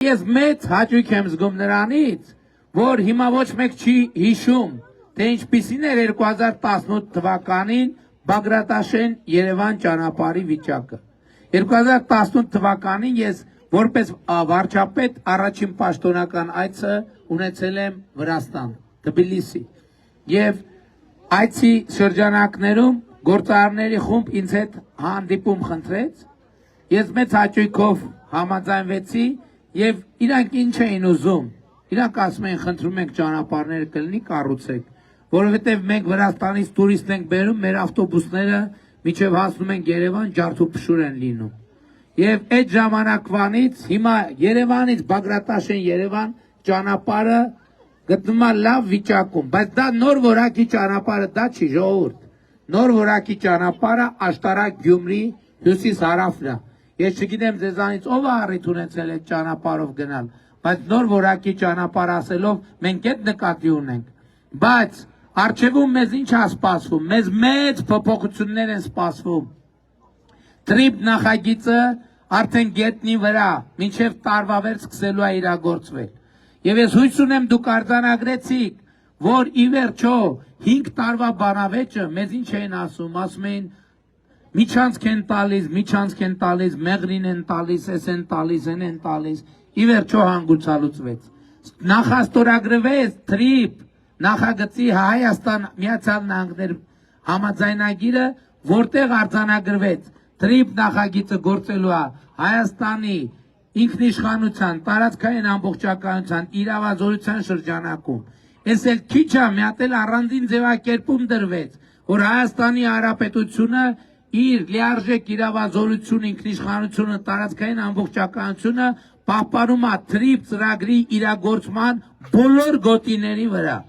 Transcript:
Ես մեծ հաճույք եմ զգում նրանից, որ հիմա ոչ մեկ չի հիշում, թե ինչպիսին էր 2018 թվականին Բագրատաշեն Երևան ճանապարհի վիճակը։ 2018 թվականին ես որպես վարչապետ առաջին պաշտոնական այցը ունեցել եմ Վրաստան, Թբիլիսի, եւ այցի շրջանակներում գործարարների խումբ ինձ հետ հանդիպում խնդրեց, ես մեծ հաճույքով համաձայնվեցի եւ իրանք ինչ էին ուզում, իրանք ասում էին խնդրում ենք ճանապարհները կլինի կառուցեք, որովհետեւ մենք Վրաստանից տուրիստ ենք բերում, մեր ավտոբուսները մինչեւ հասնում են Երևան ջարդուփշուր են լինում։ Եվ այդ ժամանակվանից հիմա Երևանից Բագրատաշեն Երևան ճանապարհը գտնվում է լավ վիճակում, բայց դա նոր որակի ճանապարհը դա չի, ժողովուրդ։ Նոր որակի ճանապարհը Աշտարակ Գյումրի հյուսիս հարավն է։ Ես չգիտեմ ձեզանից ով է առիթ ունեցել այդ ճանապարհով գնալ, բայց նոր որակի ճանապարհ ասելով մենք այդ նկատի ունենք։ Բայց առջևում մեզ ինչ է սպասվում, մեզ մեծ փոփոխություններ են սպասվում։ Տրիպ նախագիծը արդեն գետնի վրա, մինչև տարվա վերջ սկսելու է իրագործվել։ Եվ ես հույս ունեմ դուք արձանագրեցիք, որ ի վերջո 5 տարվա բանավեճը մեզ ինչ էին ասում էին միջանցք են տալիս, մեղրին են տալիս, էս են տալիս, են տալիս, ի վերջո հանգուցալուծվեց։ Նախաստորագրվեց տրիպ նախագծի Հայաստան Միացյալ Նահանգներ համաձայնագիրը, որտեղ արձանագրվեց տրիպ նախագիծը գործելու է Հայաստանի ինքնիշխանության, տարածքային ամբողջականության, իրավազորության շրջանակում։ Էս էլ քիչ է, մի հատ էլ առանձին ձևակերպում դրվեց, որ Հայաստանի Հանրապետությունը իր լիարժեք իրավազորություն, ինքնիշխանությունը, տարածքային ամբողջականությունը պահպանում է տրիպ ծրագրի իրագործման բոլոր գոտիների վրա։